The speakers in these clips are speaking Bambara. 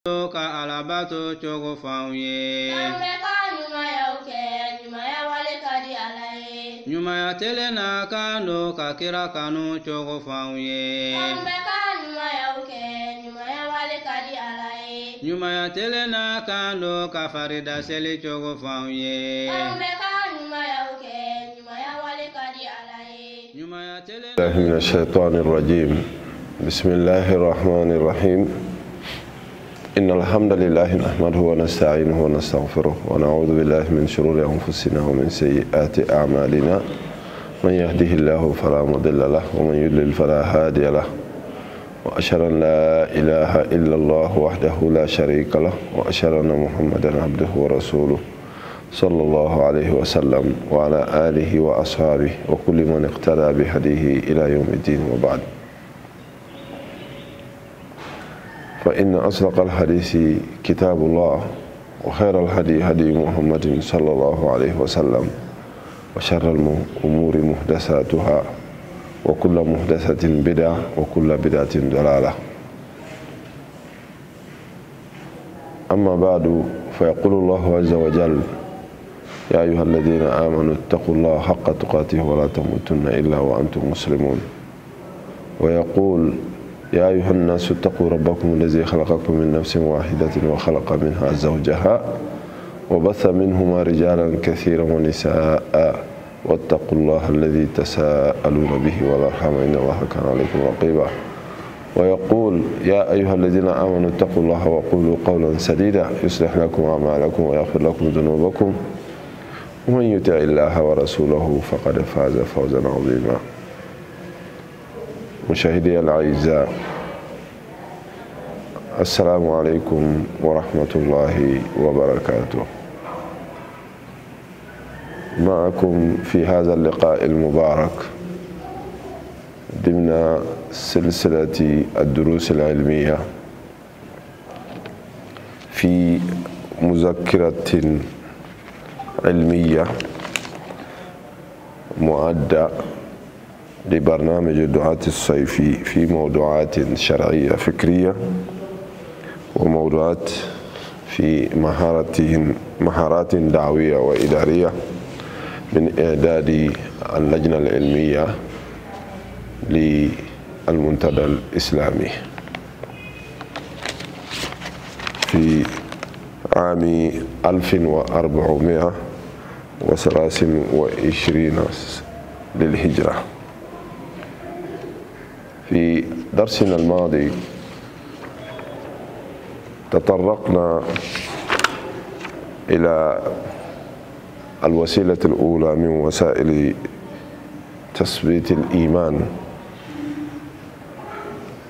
ka alabato chogo fauye nyuma ya tele na kando ka kira kanu chogo fauye nyuma ya tele na kando ka farida seli chogo fauye nyuma ya tele من الشيطان الرجيم بسم الله الرحمن الرحيم إن الحمد لله نحمده ونستعينه ونستغفره ونعوذ بالله من شرور أنفسنا ومن سيئات أعمالنا من يهده الله فلا مضل له ومن يضلل فلا هادي له وأشهد أن لا إله إلا الله وحده لا شريك له وأشهد أن محمدا عبده ورسوله صلى الله عليه وسلم وعلى آله وأصحابه وكل من اقتدى بهديه إلى يوم الدين وبعد فإن أصدق الحديث كتاب الله وخير الهدي هدي محمد صلى الله عليه وسلم وشر الأمور محدثاتها وكل محدثة بدعة وكل بدعة ضلالة أما بعد فيقول الله عز وجل يا أيها الذين آمنوا اتقوا الله حق تقاته ولا تموتن إلا وأنتم مسلمون ويقول يا أيها الناس اتقوا ربكم الذي خلقكم من نفس واحدة وخلق منها زوجها وبث منهما رجالا كثيرا ونساء واتقوا الله الذي تساءلون به والأرحام إن الله كان عليكم رقيبا ويقول يا أيها الذين آمنوا اتقوا الله وقولوا قولا سديدا يصلح لكم أعمالكم ويغفر لكم ذنوبكم ومن يطع الله ورسوله فقد فاز فوزا عظيما. مشاهدي الأعزاء السلام عليكم ورحمة الله وبركاته. معكم في هذا اللقاء المبارك ضمن سلسلة الدروس العلمية في مذكرة علمية معدة لبرنامج الدعاة الصيفي في موضوعات شرعية فكرية وموضوعات في مهارات دعوية وإدارية من إعداد اللجنة العلمية للمنتدى الإسلامي في عام 1423 للهجرة. في درسنا الماضي تطرقنا إلى الوسيلة الأولى من وسائل تثبيت الإيمان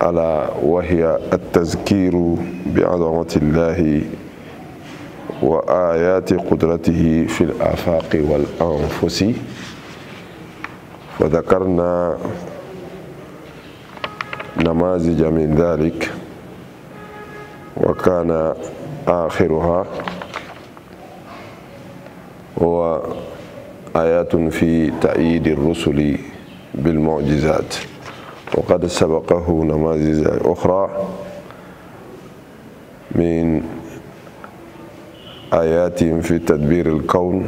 ألا وهي التذكير بعظمة الله وآيات قدرته في الآفاق والأنفس. وذكرنا نماذج من ذلك وكان آخرها هو آيات في تأييد الرسل بالمعجزات، وقد سبقه نماذج أخرى من آيات في تدبير الكون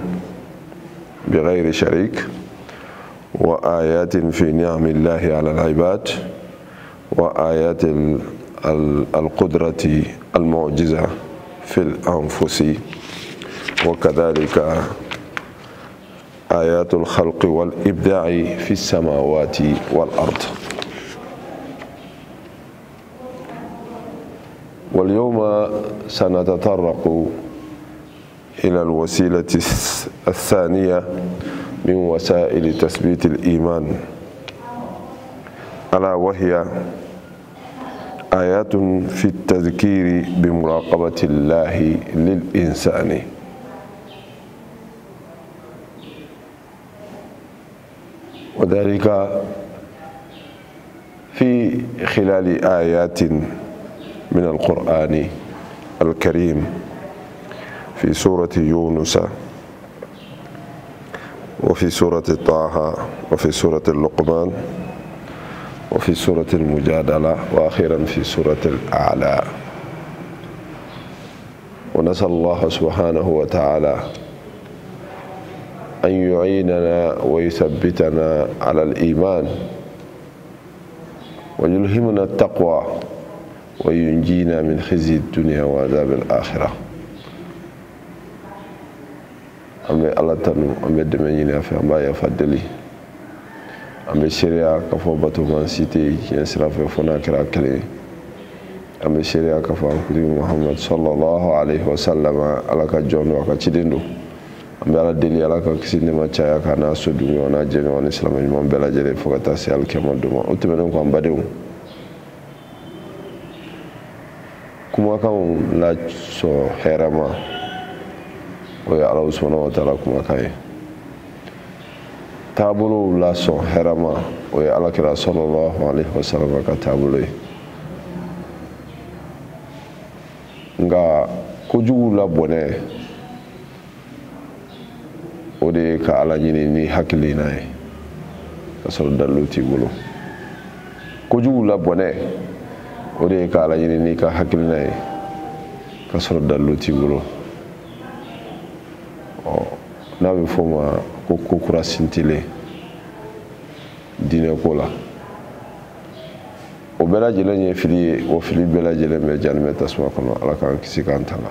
بغير شريك، وآيات في نعم الله على العباد، وآيات القدرة المعجزة في الأنفس، وكذلك آيات الخلق والإبداع في السماوات والأرض. واليوم سنتطرق إلى الوسيلة الثانية من وسائل تثبيت الإيمان ألا وهي آيات في التذكير بمراقبة الله للإنسان. وذلك في خلال آيات من القرآن الكريم في سورة يونس وفي سورة طه وفي سورة اللقمان وفي سورة المجادلة وأخيرا في سورة الأعلى. ونسأل الله سبحانه وتعالى أن يعيننا ويثبتنا على الإيمان ويلهمنا التقوى وينجينا من خزي الدنيا وعذاب الآخرة. أمي الله تنو أمي دميني في أمبا يفضلي أمي شريعة كفو باتو من سيتي ينسرا في فناكرا كلي أمي شريعة كفو أنكري محمد صلى الله عليه وسلم على كجون وكتشدينو أمي على دلي على كسيني ما تشايا كانا سودوني وانا جميع ونسلام جمعان بلا جري فكتاسي الكيمان دوما أتمنى كوان بديو kuma kan la so herama o ya Allah subhanahu wa ta'ala kuma kai tabulu la so herama o ya Allah kira sallallahu alaihi wasallam ka tabulu nga kujugu la bone o de ka ala nyini ni hakili nay ka so daluti bulu kujugu la bone o de ka ala yini ni ka hakilina ye ka sɔrɔ dalilu t'i bolo n'a bɛ fɔ ma ko kokura sintilen diinɛ ko la o bɛɛ lajɛlen ye fili ye o fili bɛɛ lajɛlen bɛ janimɛ tasuma kɔnɔ ala k'an kisi k'an tanga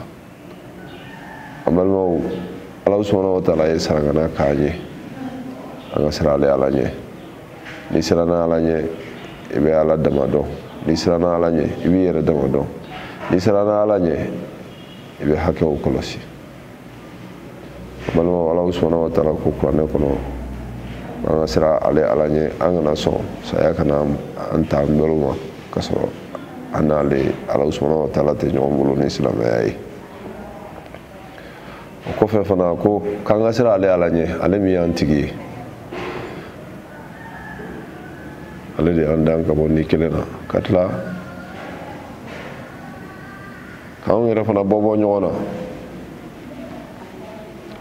an balimaw ala subhanahu wa ta'ala ye sarangana k'an ye an ka sira ale ala ɲɛ ni siranna ala ɲɛ i bɛ ala dama dɔn ni siranna ala ɲɛ i b'i yɛrɛ dama dɔn ni siranna ala ɲɛ i bɛ hakɛw kɔlɔsi balimaw ala subhanahu wa ta'ala ko kuranɛ kɔnɔ an ka sira ale ala ɲɛ an kana sɔn saya kana an ta an bɛrɛ ma ka sɔrɔ an n'ale ala subhanahu wa ta'ala tɛ ɲɔgɔn bolo ni silamɛya ye o kɔfɛ fana ko k'an ka sira ale ala ɲɛ ale min y'an tigi ye ale de y'an dan ka bɔ ni kelen na ka tila k'anw yɛrɛ fana bɔ ɲɔgɔn na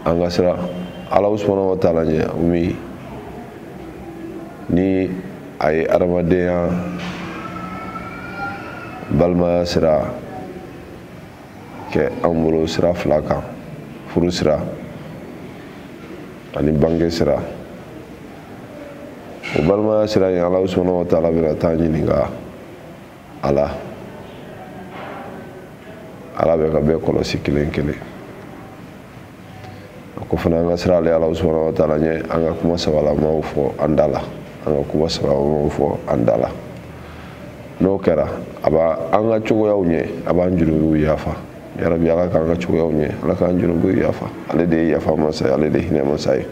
an ka sira ala subhanahu wa ta'ala ɲɛ min ni a ye adamadenya balimaya sira kɛ an bolo sira fila kan furu sira ani bange sira o balimaya sira in ala subhanahu wa ta'ala bɛna taa ɲininka ala bɛ ka bɛɛ kɔlɔsi kelen kelen ko fana an ka sira ale ala subhanahu wa ta'ala ɲɛ an ka kuma sabalamaw fɔ an da la an ka kuma sabalamaw fɔ an da la n'o kɛra a b'a an ka cogoyaw ɲɛ a b'an junubiw yafa yarabi ala k'an ka cogoyaw ɲɛ ala k'an junubiw yafa ale de ye yafa masa ye ale de ye hinɛ masa ye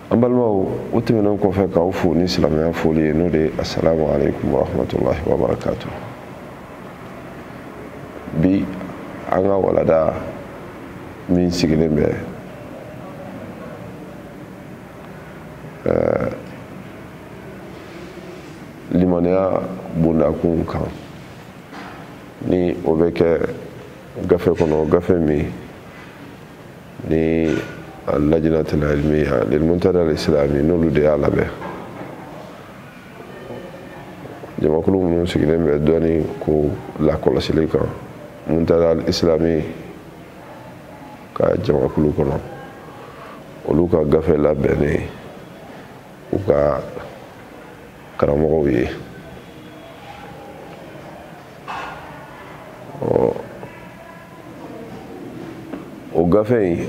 an balimaw o tɛmɛnen kɔfɛ k'aw fo ni silamɛya foli ye n'o de ye assalamu alaikum wa rahmatullahi wa barakatuh bi an ka walada min sigilen bɛ limaniya bondakun kan ni o bɛ kɛ gafe kɔnɔ gafe min ni اللجنة العلمية للمنتدى الإسلامي نولو دي على به جمع كل من سكنين بأدواني كو لا كل سليكا منتدى الإسلامي كا جمع كل كنا ولوكا غفل لا بني وكا كراموي o gafe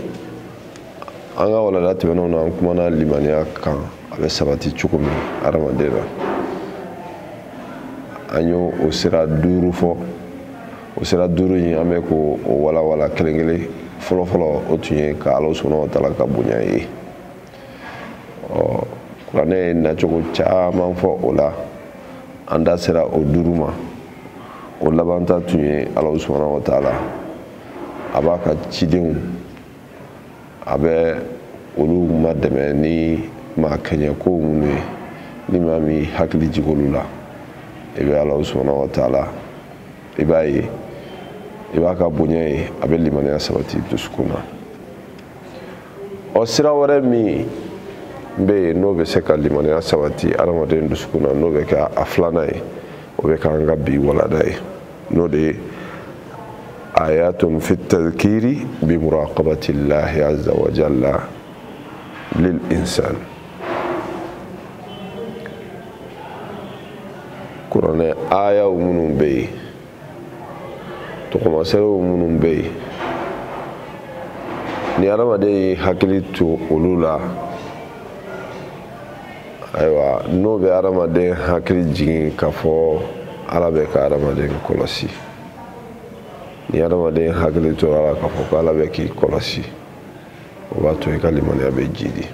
an ka walanda tɛmɛnenw na an kumana limaniya kan a bɛ sabati cogo min adamaden na an y'o o sira duuru fɔ o sira duuru in an bɛ k'o walawala kelen kelen fɔlɔfɔlɔ o tun ye ka ala subhanahu wa ta'ala ka bonya ye kuranɛ ye nacogo caman fɔ o la an da sera o duuru ma o labanta tun ye ala subhanahu wa ta'ala a b'a ka cidenw a bɛ olu ma dɛmɛ ni maa kɛɲɛ ko minnu ye ni maa min hakili jigin olu la i bɛ ala subhanahu wa ta'ala i b'a ye i b'a ka bonya ye a bɛ limaniya sabati dusukun na o sira wɛrɛ min bɛ yen n'o bɛ se ka limaniya sabati adamaden dusukun na n'o bɛ kɛ a filanan ye o bɛ k'an ka bi walanda ye n'o de ye ayatun fi tadhkiri bi muraqabati llahi azza wa jalla lil insan. kuranɛ ayaw minnu bɛ yen, tɔgɔmasɛbɛw minnu bɛ yen, ni adamaden ye hakili to olu la, ayiwa n'o bɛ adamaden hakili jigin k'a fɔ ala bɛ ka adamaden kɔlɔsi, ni adamaden hakili tora la k'a fɔ ko ala bɛ k'i kɔlɔsi, o b'a to i ka limaniya bɛ jidi.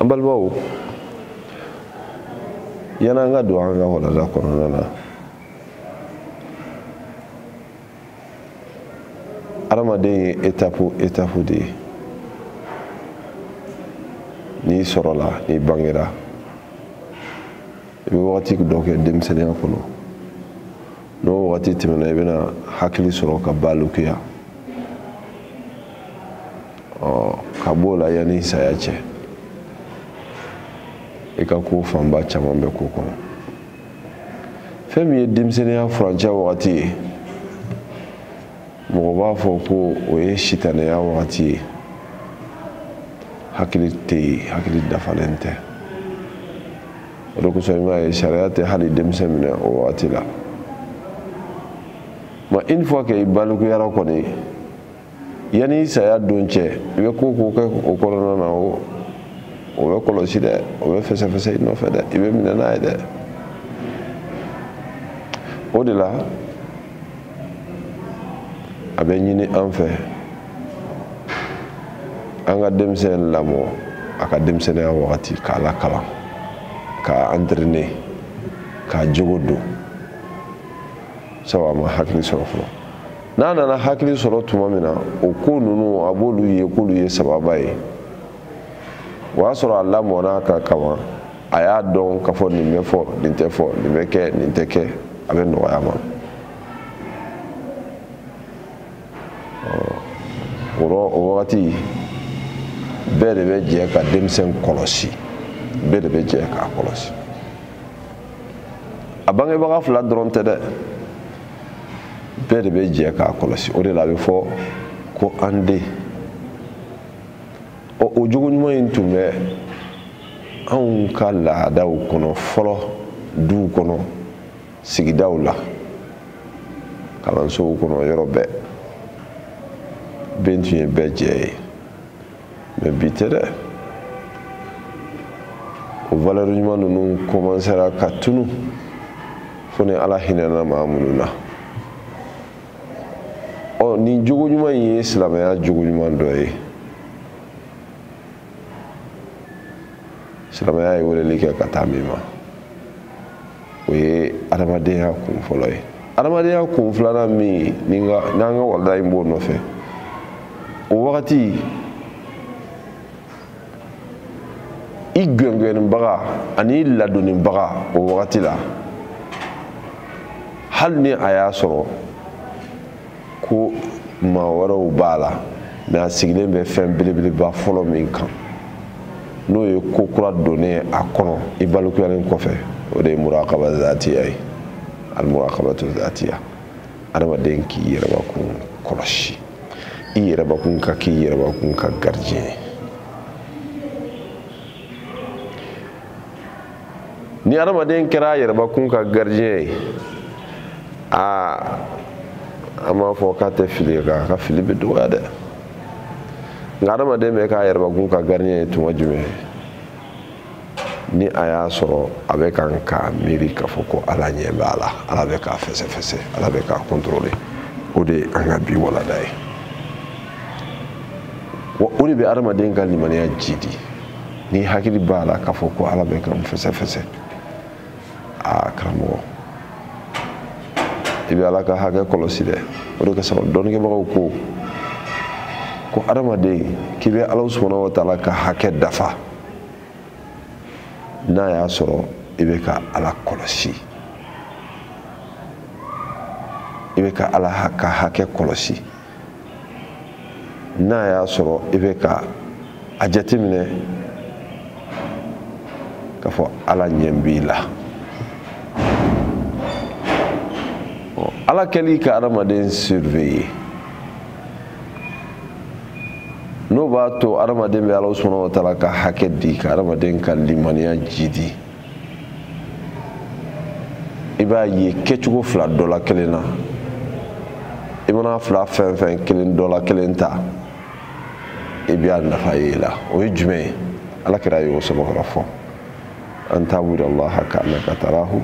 An balimaw, yan'an ka don an ka walanda kɔnɔna na, adamaden ye étape de ye. N'i sɔrɔla, n'i bangera, i bɛ wagati dɔ kɛ denmisɛnniya kɔnɔ. N'o wagati tɛmɛna, i bɛna hakili sɔrɔ ka balikuya, ka b'o la yanni saya cɛ. I ka ko fanba caman bɛ ko kɔnɔ. Fɛn min ye denmisɛnniya furancɛ wagati ye, mɔgɔ b'a fɔ ko o ye sitanɛya wagati ye. Hakili tɛ yen, hakili dafalen tɛ. O de kosɔn i m'a ye sariya tɛ hali denmisɛn minɛ o wagati la. Mais une fois que i balikuyara kɔni, yanni i saya don cɛ, i bɛ ko kɛ o kɔnɔna na, o bɛ kɔlɔsi dɛ, o bɛ fɛsɛfɛsɛ i nɔfɛ dɛ, i bɛ minɛ n'a ye dɛ. O de la, a bɛ ɲini an fɛ an ka denmisɛn lamɔ a ka denmisɛnniya wagati, k'a lakalan, k'a entraîner, k'a jogo don, sabu a ma hakili sɔrɔ fɔlɔ. N'a nana hakili sɔrɔ tuma min na, o ko ninnu a b'olu ye k'olu ye sababa ye. O y'a sɔrɔ a lamɔna ka kama, a y'a dɔn k'a fɔ nin bɛ fɔ, nin tɛ fɔ, nin bɛ kɛ, nin tɛ kɛ, a bɛ nɔgɔya ma. O wagati bɛɛ de bɛ jɛ ka denmisɛn kɔlɔsi, bɛɛ de bɛ jɛ k'a kɔlɔsi. A bangebaga fila dɔrɔn tɛ dɛ, bɛɛ de bɛ jɛ k'a kɔlɔsi. O de la a bɛ fɔ ko an den. O jogo ɲuman in tun bɛ anw ka laadaw kɔnɔ fɔlɔ, duw kɔnɔ, sigidaw la, kalansow kɔnɔ, yɔrɔ bɛɛ. Ben tun ye bɛɛ jɛ ye. Mais bi tɛ dɛ. O valeur ɲuman ninnu commencera ka tunu fo ni ala hinɛna maa minnu na. Nin jogo ɲuman in ye silamɛya jogo ɲuman dɔ ye. Silamɛya ye weleli kɛ ka taa min ma, o ye adamadenya kun fɔlɔ ye. Adamadenya kun filanan min n'an ka walanda in b'o nɔfɛ, o wagati i gɛngɛnnibaga ani i ladonnibaga o wagati la, hali ni a y'a sɔrɔ ko maa wɛrɛw b'a la, mais a sigilen bɛ fɛn belebeleba fɔlɔ min kan, n'o ye ko kura donnen a kɔnɔ i balikuyalen kɔfɛ, o de ye murakaba zatiya ye. Al-murakabatu zatiya, adamaden k'i yɛrɛbakun kɔlɔsi. I yɛrɛbakun ka k'i yɛrɛbakun ka gardien ye. Ni adamaden kɛra yɛrɛbakun ka gardien ye, an b'a fɔ k'a tɛ fili kan, a ka fili bɛ dɔgɔya dɛ. Nka adamaden bɛ k'a yɛrɛbakun ka gardien ye tuma jumɛn? Ni a y'a sɔrɔ a bɛ kan k'a miiri k'a fɔ ko ala ɲɛ b'a la, ala bɛ k'a fɛsɛfɛsɛ, ala bɛ k'a contrôler. O de ye an ka bi walanda ye. Wa o de bɛ adamaden ka limaniya jidi. Ni hakili b'a la k'a fɔ ko ala bɛ k'an fɛsɛfɛsɛ, karamɔgɔ, i bɛ ala ka hakɛ kɔlɔsi dɛ. O de kosɔn dɔnnikɛbagaw ko adamaden k'i bɛ ala subahanahu wa taala ka hakɛ dafa n'a y'a sɔrɔ i bɛ ka ala kɔlɔsi, i bɛ ka ala ka hakɛ kɔlɔsi, n'a y'a sɔrɔ i bɛ ka a jateminɛ k'a fɔ ala ɲɛ b'i la. ala kɛli ka adamaden surveiller n'o b'a to adamaden bɛ ala subhanahu wa ta'ala ka hakɛ di ka adamaden ka limaniya jidi i b'a ye kɛcogo fila dɔ la kelen na i mana fila fɛn fɛn kelen dɔ la kelen ta i b'a nafa ye la o ye jumɛn ye ala kira y'o sɛbɛkɔrɔ fɔ an ta'budu allaha ka'annaka tarahu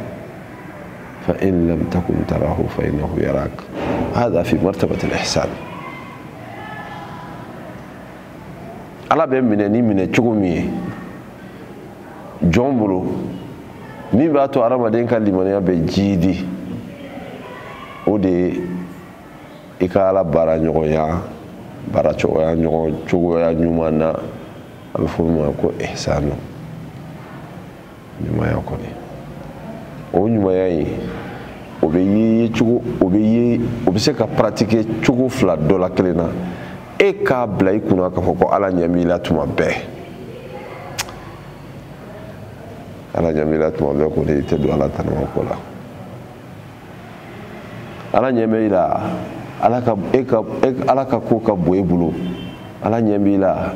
fa in lam takun tarahu fa innahu yarak hada fi martabati al-ihsan ala bɛ minɛ ni minɛ cogo min ye jɔn bolo min b'a to adamaden ka limaniya bɛ jidi o de ye i ka ala baara ɲɔgɔnya baara cogoya ɲuman na a bɛ fɔ ma ko ihsanu ɲumanya kɔni o ɲumanya in o bɛ ye cogo o bɛ se ka pratiquer cogo fila dɔ la kelen na e k'a bila i kunna k'a fɔ ko ala ɲɛ b'i la tuma bɛɛ ala ɲɛ b'i la tuma bɛɛ ko de i tɛ don ala tanama ko la ala ɲɛ b'i la ala ka ko ka bɔ i bolo ala ɲɛ b'i la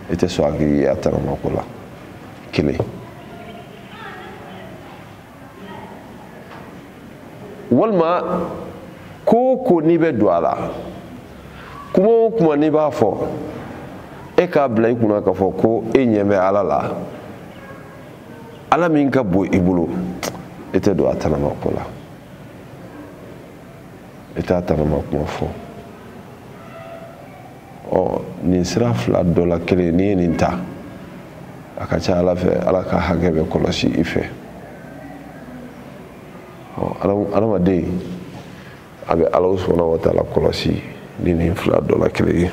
i tɛ sɔn a k'i ye a tanama ko la kelen walima ko ko n'i bɛ don a la kuma o kuma n'i b'a fɔ e k'a bila i kunna k'a fɔ ko e ɲɛ bɛ ala la ala min ka bon i bolo i tɛ don a tanama ko la i t'a tanama kuma fɔ nin sira fila dɔ la kelen n'i ye nin ta a ka ca ala fɛ ala ka hakɛ bɛ kɔlɔsi i fɛ adamaden a bɛ ala subhanahu wa ta'ala kɔlɔsi ni nin fila dɔ la kelen ye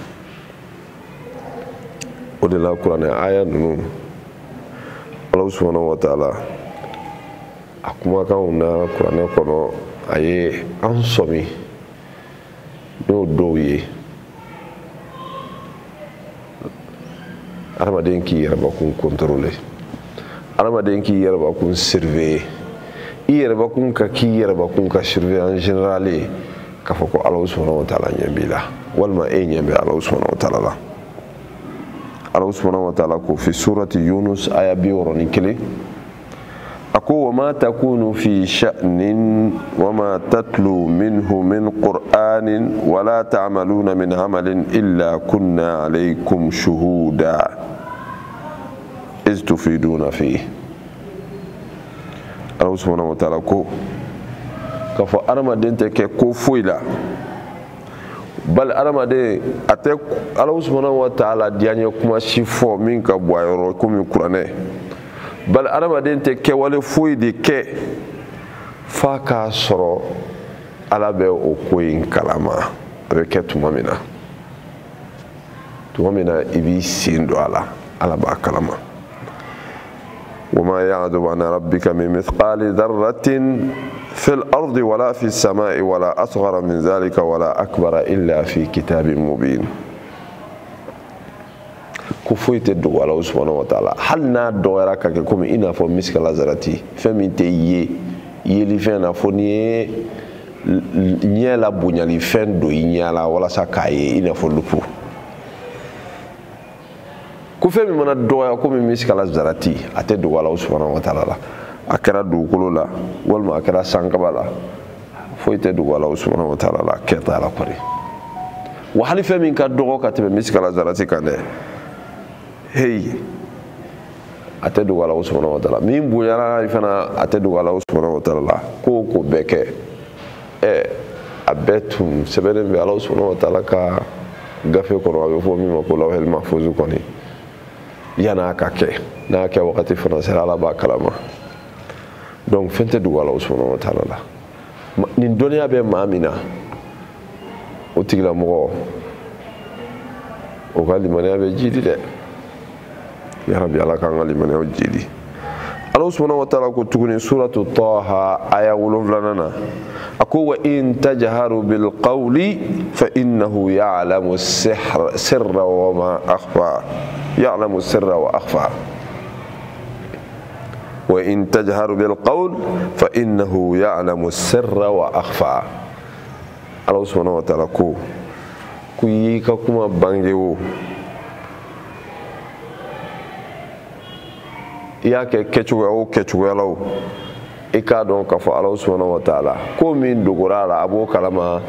o de la kuranɛ aya ninnu ala subhanahu wa ta'ala a kumakanw na kuranɛ kɔnɔ a ye an sɔmi n'o dɔw ye adamaden k'i yɛrɛbakun contrôler adamaden k'i yɛrɛbakun surveiller i yɛrɛbakun ka k'i yɛrɛbakun ka surveiller en général k'a fɔ ko ala subhanahu wa ta'ala ɲɛ b'i la walima e ɲɛ bɛ ala subhanahu wa ta'ala la ala subhanahu wa ta'ala ko fi surati yunus aya 61 a ko wa ma takunu fi sha'nin wa ma tatlu minhu min qur'anin wa la ta'maluna min amalin illa kunna alaykum shuhuda iz tufiduna fihi ala subhanahu wa ta'ala ko k'a fɔ adamaden tɛ kɛ ko foyi la bali adamaden a tɛ ala subhanahu wa ta'ala diyaɲɛ kuma si fɔ min ka bɔ a yɔrɔ komi kuranɛ bali adamaden tɛ kɛwale foyi de kɛ f'a k'a sɔrɔ ala bɛ o ko in kalama a bɛ kɛ tuma min na i b'i sen don a la ala b'a kalama وما يعذب عن ربك من مثقال ذرة في الأرض ولا في السماء ولا أصغر من ذلك ولا أكبر إلا في كتاب مبين كفويت الدو على سبحانه وتعالى هل نادو يراك كم إنا فو مسك لازرتي فمن تي يلي فينا فوني نيلا بنيالي فين دو نيلا ولا سكاي إنا فو لبو ko fɛn min mana dɔgɔya komi misikala zarati a tɛ dogo ala subhanahu wa ta'ala la a kɛra dugukolo la walima a kɛra sankaba la foyi tɛ dogo ala subhanahu wa ta'ala la kɛ t'a la kɔni wa hali fɛn min ka dɔgɔ ka tɛmɛ misikala zarati kan dɛ heyi a tɛ dogo ala subhanahu wa ta'ala min bonyana fana a tɛ dogo ala subhanahu wa ta'ala la ko ko bɛɛ kɛ a bɛɛ tun sɛbɛnnen bɛ ala subhanahu wa ta'ala ka gafe kɔnɔ a bɛ fɔ min ma ko lawhul mahfuz kɔni yana ka kɛ n'a kɛ wagati fana sera ala b'a kalama donc fɛn tɛ dogo ala subhanahu wa ta'ala la nin dɔnniya bɛ maa min na o tigilamɔgɔ o ka limaniya bɛ jidi dɛ yarabi ala k'an ka limaniyaw jidi ala subhanahu wa ta'ala ko tuguni suratu taha aya 7 na a ko wa in tajharu bil qawli fa innahu ya'lamu sirra wa ma akhfa يعلم السر وأخفى وإن تجهر بالقول فإنه يعلم السر وأخفى Allah subhanahu wa ta'ala ko ku yi ka kuma bangewo iya ke kecogoya la o i k'a dɔn k'a fɔ Allah subhanahu wa ta'ala ko min dogora la a b'o kalama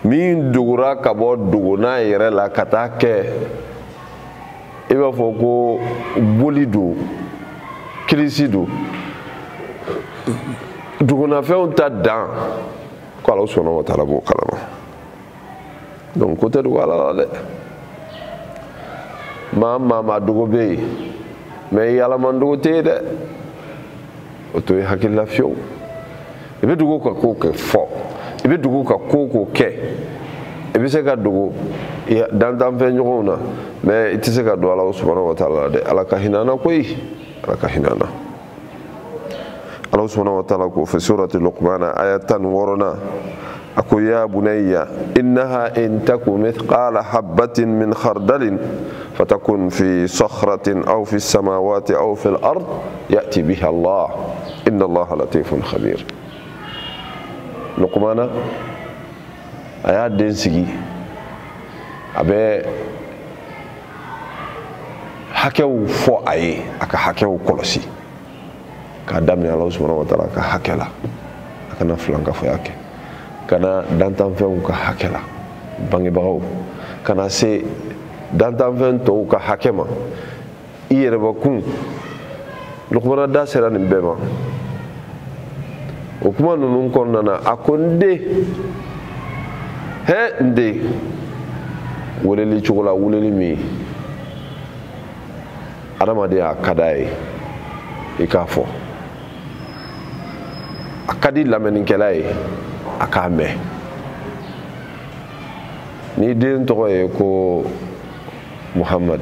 min dogora ka bɔ dogona yɛrɛ la ka taa kɛ i b'a fɔ ko boli don kilisi don dogonafɛnw ta dan ko Allah subhanahu wa ta'ala b'o kalama donc ko tɛ dogo Ala la dɛ maa dogo bɛ yen mais yalaman dogo tɛ yen dɛ o to ye hakilila fiyewu i bɛ dogo ka ko kɛ fɔ i bɛ dogo ka ko kɛ i bɛ se ka dogo dantanfɛn ɲɔgɔnw na mais i tɛ se ka don Ala subhanahu wa ta'ala la dɛ Ala ka hinɛ an na koyi Ala ka hinɛ an na Allah subhanahu wa ta'ala ko fi surati Luqman aya 16 ako ya bunayya innaha in taku mithqala habatin min khardalin fatakun fi sakhratin aw fi samawati aw fi al-ard ya'ti biha Allah inna Allah latifun khabir. Luqman aya den sigi abe hakew fo aye aka hakew kolosi ka daminɛ Allah subhanahu wa ta'ala ka hakɛ la a kana filankafɔya kɛ kana dantanfɛnw ka hakɛ la bangebagaw kana se dantanfɛn tɔw ka hakɛ ma i yɛrɛbakun Luqmana da sera nin bɛɛ ma o kuma ninnu kɔnɔna na a ko n den n den weleli cogo la weleli min adamadenya ka d'a ye i k'a fɔ a ka di lamɛnnikɛla ye a k'a mɛn ni den tɔgɔ ye ko Muhammad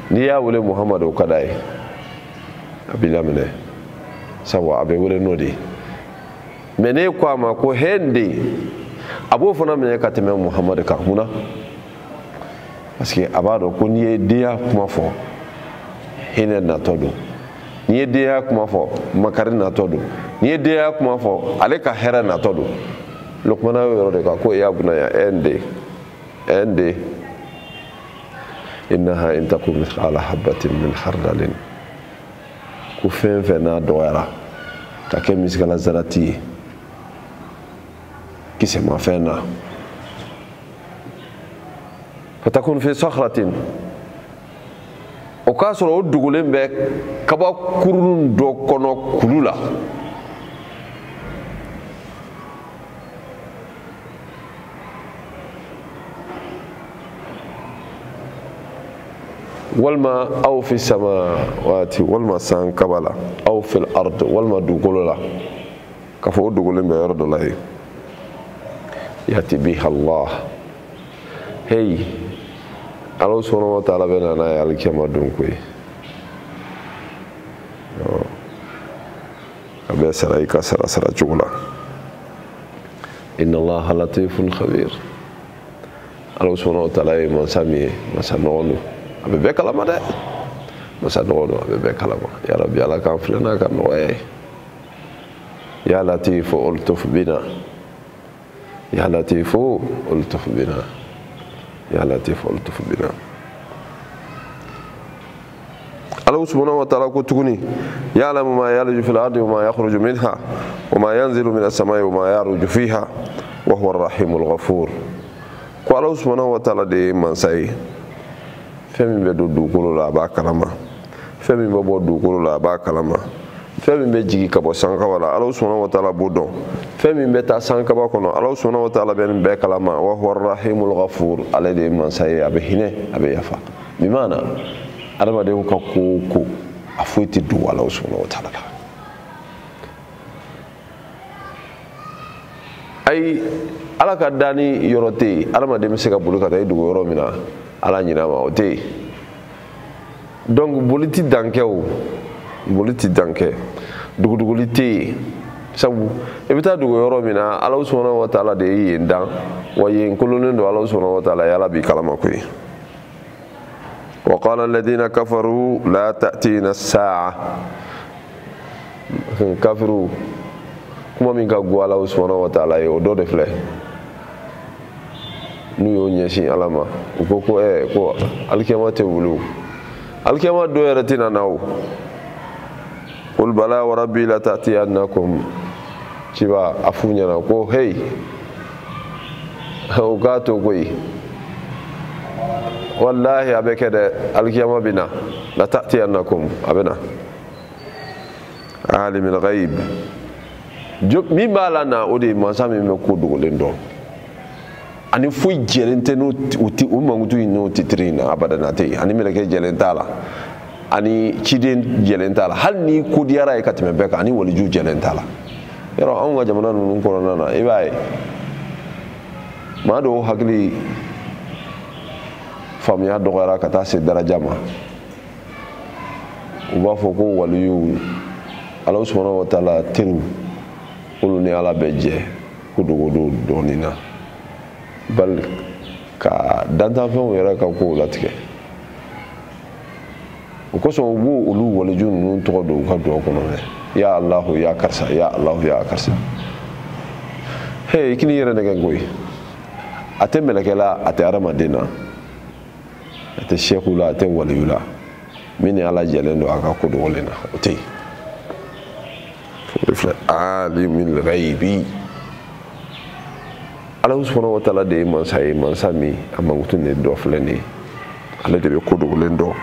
n'i y'a wele Muhammad o ka d'a ye a b'i laminɛ sabu a bɛ wele n'o de ye mais ne ko a ma ko n den a b'o fana minɛ ka tɛmɛ Muhammad kan mun na parce que a b'a dɔn ko n'i ye denya kuma fɔ hinɛ natɔ don n'i ye denya kuma fɔ makari natɔ don n'i ye denya kuma fɔ ale ka hɛrɛ natɔ don Luqmana y'o yɔrɔ de kan ko ya bunaya n den innaha in taku mithqala habatin min khardalin ko fɛn fɛn n'a dɔgɔyara ka kɛ misigala zarati ye kisɛmafɛn na fatakun fi sakhratin o k'a sɔrɔ o dogolen bɛ kabakurun dɔ kɔnɔ kulu la walima aw fi samawati walima san kaba la aw fil ard walima dugukolo la k'a fɔ o dogolen bɛ yɔrɔ dɔ la yen yati biha Allah hey Allah subhanahu wa ta'ala bɛ na n'a ye alikiyama don ko ye a bɛ sara i ka sara cogo la inna Allah latifun khabir Allah subhanahu wa ta'ala ye masa min ye masa nɔgɔ don a bɛ bɛɛ kalama dɛ masa nɔgɔ don a bɛ bɛɛ kalama ya Rabbi Ala k'an filɛ n'a ka nɔgɔya ye ya latifu ultuf bina ya latifu ultuf bina ya latifu ultuf bina Allah subhanahu wa ta'ala ko tuguni ya'lamu ma yaliju fil ardi wa ma yakhruju minha wa ma yanzilu minas samai wa ma yaruju fiha wa huwa ar-rahimul ghafur ko Allah subhanahu wa ta'ala de mansa ye fɛn min bɛ don dugukolo la a b'a kalama fɛn min bɛ bɔ dugukolo la a b'a kalama fɛn min bɛ jigin ka bɔ sankaba la Allah subhanahu wa ta'ala b'o dɔn fɛn min bɛ taa sankaba kɔnɔ Allah subhanahu wa ta'ala bɛ nin bɛɛ kalama wa huwa ar-rahimul ghafur ale de ye mansa ye a bɛ hinɛ a bɛ yafa bi maana adamadenw ka ko a foyi tɛ dogo Allah subhanahu wa ta'ala la ayi Ala ka danni yɔrɔ tɛ yen adamaden bɛ se ka boli ka taa i dogo yɔrɔ min na Ala ɲinɛ ma o tɛ yen donc boli ti dankɛ o boli ti dankɛ duguduguli tɛ yen sabu i bɛ taa dogo yɔrɔ min na Allah subhanahu wa ta'ala de ye yen dan wa yen kolonnen don Allah subhanahu wa ta'ala ye Ala b'i kalama koyi wa qala alladhina kafaru la ta'tina as-sa'a kafiru kuma min ka go Ala subhanahu wa ta'ala ye o dɔ de filɛ n'u y'o ɲɛsin Ala ma u ko ko ko alikiyama tɛ wuli alikiyama dɔ yɛrɛ tɛna na o qul bala wa rabbi la ta'tiyannakum ciba a f'u ɲɛna ko hey o k'a to koyi wallahi a bɛ kɛ dɛ alikiyama bɛ na la ta'tiyannakum a bɛ na alimul ghaib min b'a la na o de ye mansa min bɛ ko dogolen dɔn ani foyi jɛlen tɛ o mankutu in n'o titiri in na abada tɛ yen ani mɛlɛkɛ jɛlen t'a la ani ciden jɛlen t'a la hali ni ko diyara ye ka tɛmɛ bɛɛ kan ani waliju jɛlen t'a la yɔrɔ anw ka jamana ninnu kɔnɔna na i b'a ye maa dɔw hakili faamuya dɔgɔyara ka taa se daraja ma u b'a fɔ ko waliyu Ala subhanahu wa ta'ala teriw olu ni Ala bɛ jɛ ko dogo do dɔɔnin na bali ka dantanfɛnw yɛrɛ ka kow latigɛ o kosɔn u b'o olu waliju ninnu tɔgɔ don u ka duwawu kɔnɔ dɛ ya Allahu ya karisa ya Allahu ya karisa i kini yɛrɛ nɛgɛ koyi a tɛ mɛlɛkɛ la a tɛ adamaden na a tɛ sɛku la a tɛ waliyu la min ni Ala jɛlen don a ka ko dogolen na o tɛ yen o de filɛ alimul ghaibi Ala subhanahu wa ta'ala de ye mansa ye mansa min a mankutu ni dɔ filɛ nin ye ale de bɛ ko dogolen dɔn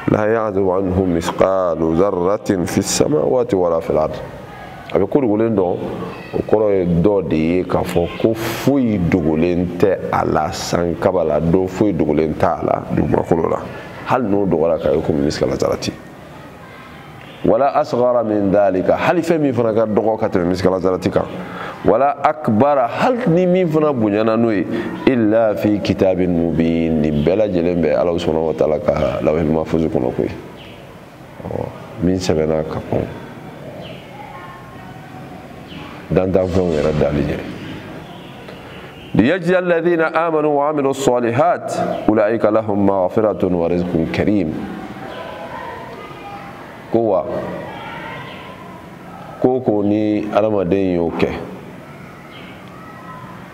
la ya'zubu anhu misqalu dharratin fi samawati wala fil ard a bɛ ko dogolen dɔn o kɔrɔ ye dɔ de ye k'a fɔ ko foyi dogolen tɛ a la sankaba la dɔ foyi dogolen tɛ a la dugumakolo la hali n'o dɔgɔyara k'a ye komi miskala zarati wala asghara min dhalika hali fɛn min fana ka dɔgɔ ka tɛmɛ miskala zarati kan wala akbara hali ni min fana bonyana n'o ye illa fi kitabin mubin nin bɛɛ lajɛlen bɛ Ala subhanahu wa ta'ala ka lawhil mahfuz kɔnɔ koyi min sɛbɛnna ka kɔn dantanfɛnw yɛrɛ dali ɲɛ liyajziya alladhina amanu wa amilu salihat ulaika lahum maghfiratun wa rizqun karim ko wa ko ni adamaden y'o kɛ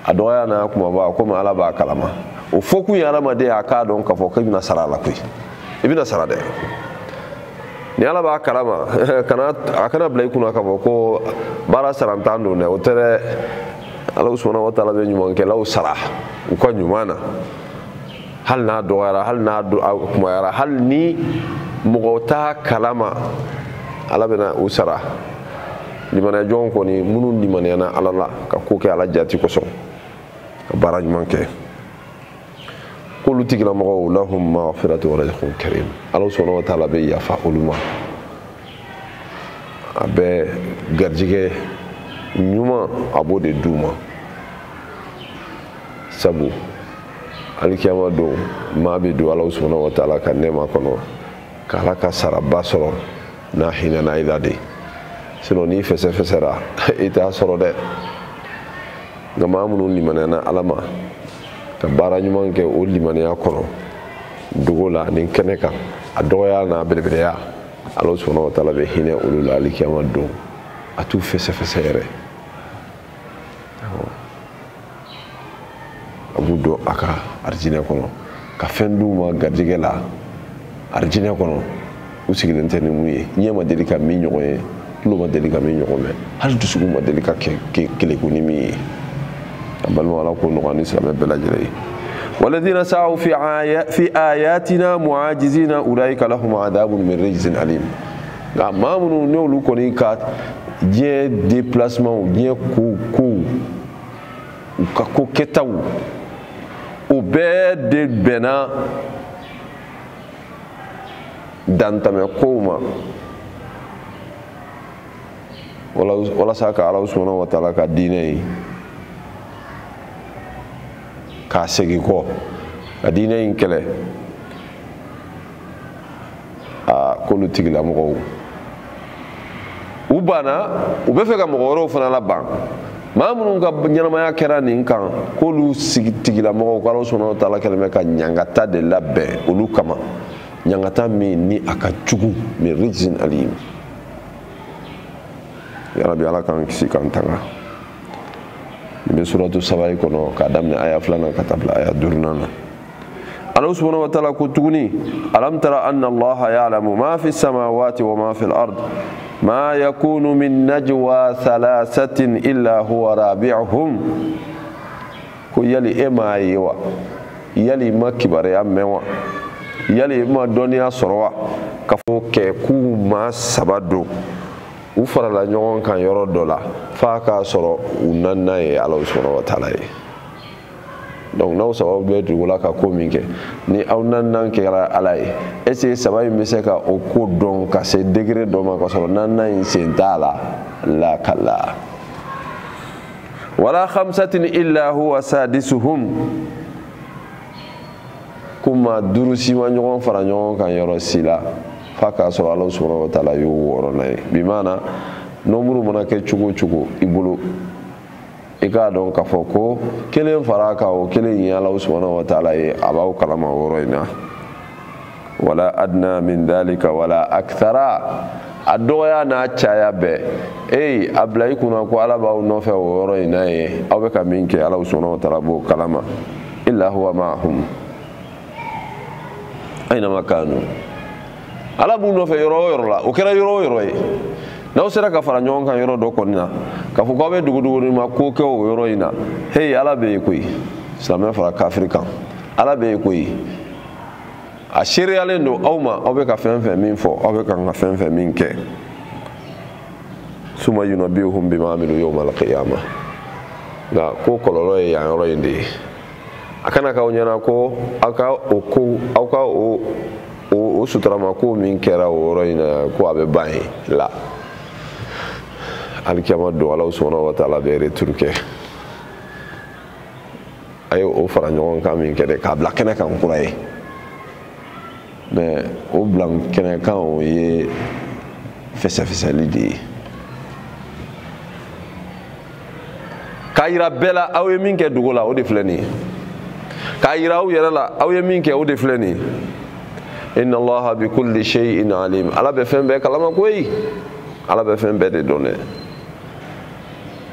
a dɔgɔya n'a kumaba komi Ala b'a kalama o fɔ kun ye adamaden a k'a dɔn k'a fɔ k'i bɛna sara a la koyi i bɛna sara dɛ ni Ala b'a kalama a kana bila i kunna k'a fɔ ko baara sarantan don dɛ o tɛ dɛ Ala subhanahu wa ta'ala bɛ ɲumankɛlaw sara u ka ɲuman na hali n'a dɔgɔyara hali n'a kumayara hali ni mɔgɔ t'a kalama Ala bɛna u sara limaniyajɔnw kɔni minnu limaniyana Ala la ka ko kɛ Ala jati kosɔn ka baara ɲuman kɛ k'olu tigilamɔgɔw lahum maghfiratun wa rizqun karim Ala subhanahu wa ta'ala bɛ yafa olu ma a bɛ garijɛgɛ ɲuman a b'o de d'u ma sabu alikiyama don maa bɛ don Ala subhanahu wa ta'ala ka nɛɛma kɔnɔ ka Ala ka saraba sɔrɔ n'a hinɛna i la de sinon n'i fɛsɛfɛsɛra i t'a sɔrɔ dɛ nka maa minnu limaniyana Ala ma ka baara ɲuman kɛ o limaniya kɔnɔ dogo la ani kɛnɛ kan a dɔgɔya n'a belebeleya Ala subhanahu wa ta'ala bɛ hinɛ olu la alikiyama don a t'u fɛsɛfɛsɛ yɛrɛ a b'u don a ka arijinɛ kɔnɔ ka fɛn d'u ma garijɛgɛ la arijinɛ kɔnɔ u sigilen tɛ ni mun ye ɲɛ ma deli ka min ɲɔgɔn ye tulo ma deli ka min ɲɔgɔn mɛn hali dusukun ma deli ka keleku ni min ye a balima Ala ko nɔgɔya ni silamɛ bɛɛ lajɛlen ye waladina sa'u fi ayatina mu'ajizina ulaika lahum adabun min rijzin alim nka maa minnu n'olu kɔni ka diɲɛ déplacement diɲɛ kow u ka ko kɛtaw o bɛɛ de bɛnna dantɛmɛ kow ma walasa ka Ala subhanahu wa ta'ala ka diinɛ in k'a segin kɔ ka diinɛ in kɛlɛ k'olu tigilamɔgɔw u banna u bɛ fɛ ka mɔgɔ wɛrɛw fana laban maa minnu ka ɲɛnamaya kɛra nin kan k'olu tigilamɔgɔw ko Ala subhanahu wa ta'ala kɛlen bɛ ka ɲangata de labɛn olu kama ɲangata min ni a ka jugu min rijzin alim ya rabbi ala kan kisi kan tanga ni suratu sabai kono ka damne aya fulana ka tabla aya durnana Allah subhanahu wa ta'ala kutuguni alam tara anna Allah ya'lamu ma fi samawati wa ma fi al-ard ma yakunu min najwa thalathatin illa huwa rabi'uhum ko yali ema yewa yali makibare ammewa yali ma doniya sorwa kafo ke ku ma sabado u farala ɲɔgɔn kan yɔrɔ dɔ la f'a k'a sɔrɔ u nanna ye Ala subhanahu wa ta'ala ye donc n'aw sababu bɛ dugu la ka ko min kɛ ni aw nanna kɛra Ala ye est ce que saba in bɛ se ka o ko dɔn ka se degré dɔ ma ka sɔrɔ nanna in sen t'a la la kala wala khamsatin illa huwa sadisuhum kuma durusi ma ɲɔgɔn fara ɲɔgɔn kan yɔrɔ si la f'a k'a sɔrɔ Ala subhanahu wa ta'ala y'o wɔɔrɔnan ye bi maana nombre mana kɛ cogo o cogo i bolo i k'a dɔn k'a fɔ ko kelen fara kan o kelen ye Ala subhanahu wa ta'ala ye a b'aw kalama o yɔrɔ in na wala adna min dhalika wala akthara a dɔgɔya n'a caya bɛɛ a bila i kunna ko Ala b'aw nɔfɛ o yɔrɔ in na ye aw bɛ ka min kɛ Ala subhanahu wa ta'ala b'o kalama illa huwa ma'ahum aynama kanu Ala b'u nɔfɛ yɔrɔ o yɔrɔ la o kɛra yɔrɔ o yɔrɔ ye n'aw sera ka fara ɲɔgɔn kan yɔrɔ dɔ kɔni na k'a fɔ k'aw bɛ dugu ma ko kɛ o yɔrɔ in na Ala bɛ yen koyi silamɛ fara kafiri kan Ala bɛ yen koyi a sereyalen don aw ma aw bɛ ka fɛn fɛn min fɔ aw bɛ ka fɛn fɛn min kɛ summa yunabbihum bima amilu yawmal qiyamah nka ko kɔlɔlɔ ye yan yɔrɔ in de ye a kana k'aw ɲɛna ko aw ka o suturama ko min kɛra o yɔrɔ in na ko a bɛ ban yen la alikiyama don Ala subhanahu wa ta'ala bɛ retour kɛ a ye o fara ɲɔgɔn kan min kɛ dɛ k'a bila kɛnɛ kan kura ye mais o bila kɛnɛ kan o ye fɛsɛfɛsɛli de ye k'a yira bɛɛ la aw ye min kɛ dugu la o de filɛ nin ye k'a yira aw yɛrɛ la aw ye min kɛ o de filɛ nin ye inna Allaha bi kulli shay'in alim Ala bɛ fɛn bɛɛ kalama koyi Ala bɛ fɛn bɛɛ de dɔn dɛ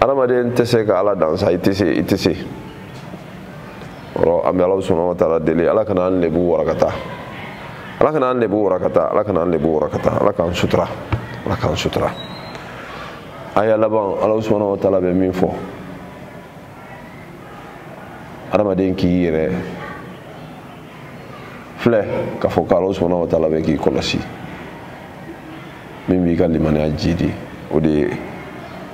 adamaden tɛ se ka Ala dansa i tɛ se ɔrɔ an bɛ Ala subhanahu wa ta'ala deli Ala kana an lebu warakata Ala kana an lebu warakata Ala kana an lebu warakata Ala k'an sutura Ala k'an sutura aya laban Ala subhanahu wa ta'ala bɛ min fɔ adamaden k'i yɛrɛ filɛ k'a fɔ ko Ala subhanahu wa ta'ala bɛ k'i kɔlɔsi min b'i ka limaniya jidi o de ye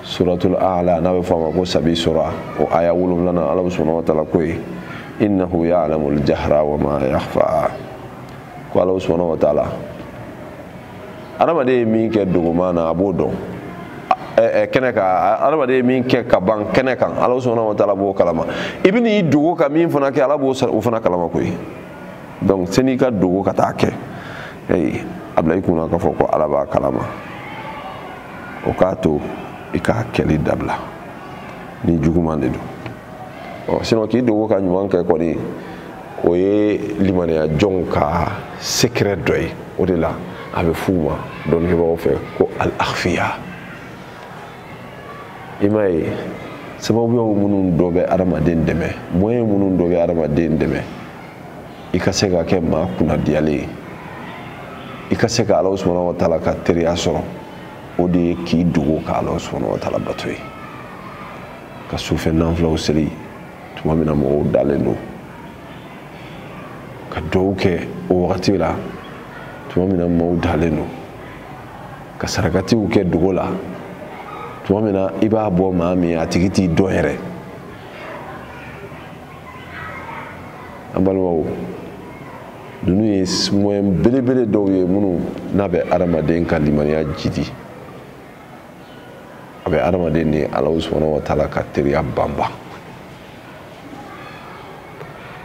suratul a'la n'a bɛ fɔ a ma ko sabi sura o aya 7 Ala subhanahu wa ta'ala ko ye innahu ya'lamul jahra wa ma yakhfa ko Ala subhanahu wa ta'ala adamaden ye min kɛ dogoma na a b'o dɔn kɛnɛ kan adamaden ye min kɛ ka ban kɛnɛ kan Ala subhanahu wa ta'ala b'o kalama i bɛ n'i dogo ka min fana kɛ Ala b'o o fana kalama koyi donc sani ka dogo ka taa kɛ a bila i kunna k'a fɔ ko Ala b'a kalama o k'a to i k'a kɛli dabila ni juguman de don sinon k'i dogo ka ɲuman kɛ kɔni o ye limaniya jɔnw ka secret dɔ ye o de la a bɛ f'u ma dɔnnibagaw fɛ ko al-akhfiya i m'a ye sababuyaw minnu dɔ bɛ adamaden dɛmɛ moyen minnu dɔ bɛ adamaden dɛmɛ i ka se ka kɛ maa kunnadiyalen ye i ka se ka Ala subhanahu wa ta'ala ka teriya sɔrɔ o de ye k'i dogo ka Ala subhanahu wa ta'ala bato ye ka sufɛ nanfilaw seli tuma min na mɔgɔw dalen don ka duwawu kɛ o wagati la tuma min na mɔgɔw dalen don ka sarakatiw kɛ dogo la tuma min na i b'a bɔ maa min a tigi t'i dɔn yɛrɛ an balimaw ninnu ye moyen belebele dɔw ye minnu n'a bɛ adamaden ka limaniya jidi a bɛ adamaden ni Ala subhanahu wa ta'ala ka teriya banban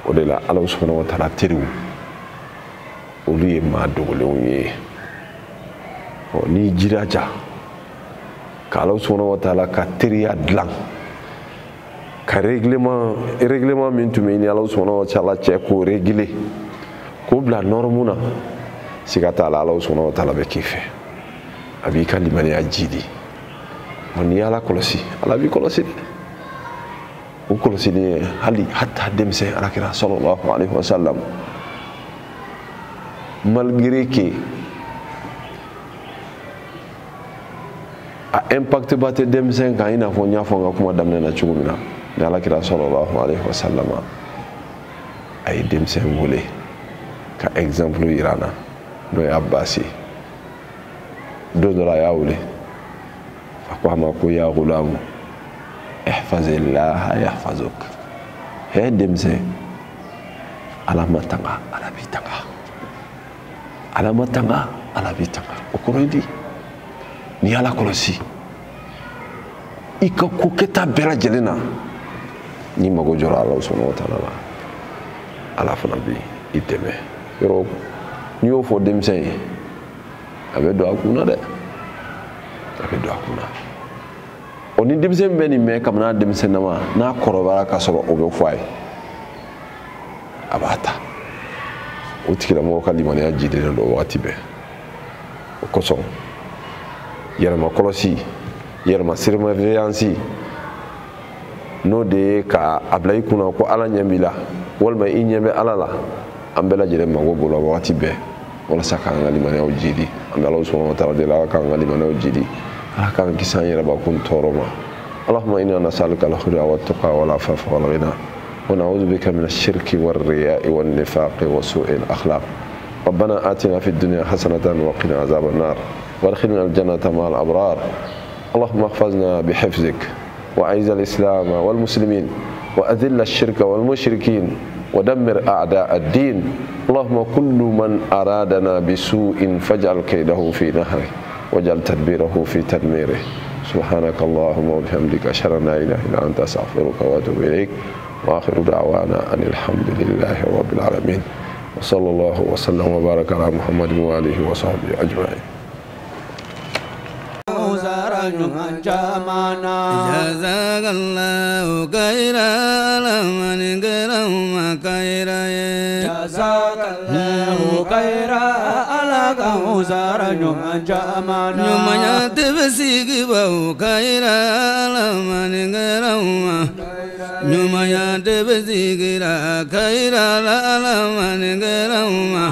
o de la Ala subhanahu wa ta'ala teriw olu ye maa dogolenw ye n'i jiraja ka Ala subhanahu wa ta'ala ka teriya dilan ka règlement min tun bɛ ni Ala subhanahu wa ta'ala cɛ k'o régler k'o bila norme na siga t'a la Ala subhanahu wa ta'ala bɛ k'i fɛ a b'i ka limaniya jidi n'i y'Ala kɔlɔsi Ala b'i kɔlɔsi dɛ o kɔlɔsili ye hali hatta denmisɛn alakira sallallahu alaihi wasallam malgré que a impact ba tɛ denmisɛn kan i n'a fɔ n y'a fɔ n ka kuma daminɛ na cogo min na ni alakira sallallahu alaihi wasallam a ye denmisɛn wele ka exemple yira n na n'o ye Abasi ye don dɔ la a y'a wele a ko a ma ko ya gulamu ihfazillaha yahfazuk he denmisɛn Ala ma tanga Ala b'i tanga Ala ma tanga Ala b'i tanga o kɔrɔ ye di n'i y'Ala kɔlɔsi i ka ko kɛta bɛɛ lajɛlen na n'i mago jɔra Ala subhanahu wa ta'ala la Ala fana b'i dɛmɛ yɔrɔ n'i y'o fɔ denmisɛn ye a bɛ don a kun na dɛ a bɛ don a kun na o ni denmisɛn bɛ nin mɛn kabini a denmisɛnnama n'a kɔrɔbayara ka sɔrɔ o bɛ fɔ a ye a b'a ta o tigilamɔgɔ ka limaniya jidilen don waati bɛɛ o kosɔn yɛrɛma kɔlɔsi yɛrɛma surveillance n'o de ye ka a bila i kunna ko Ala ɲɛ b'i la walima i ɲɛ bɛ Ala la an bɛɛ lajɛlen mago b'o la waati bɛɛ walasa k'an ka limaniyaw jidi an bɛ Ala subhanahu wa ta'ala deli Ala k'an ka limaniyaw jidi Ala k'an kisi an yɛrɛbakun tɔɔrɔ ma Allahumma inna nas'aluka al-huda wat-tuqa wal-afafa wal-ghina wa na'udhu bika min ash-shirki war-riya'i wan-nifaqi wa su'i al-akhlaq ربنا آتنا في الدنيا حسنة وقنا عذاب النار وادخلنا الجنة مع الأبرار اللهم احفظنا بحفظك وأعز الإسلام والمسلمين وأذل الشرك والمشركين ودمر أعداء الدين اللهم كل من أرادنا بسوء فاجعل كيده في نهره واجعل تدبيره في تدميره سبحانك اللهم وبحمدك أشهد أن لا إله إلا أنت أستغفرك وأتوب إليك وآخر دعوانا أن الحمد لله رب العالمين وصلى الله وسلم وبارك على محمد وآله وصحبه أجمعين جزاك الله خيرا لمن كرم خيرا جزاك الله خيرا على كوثر جمعنا نمنا تبسيك بو خيرا لمن كرم نمنا تبسيك خيرا لمن كرم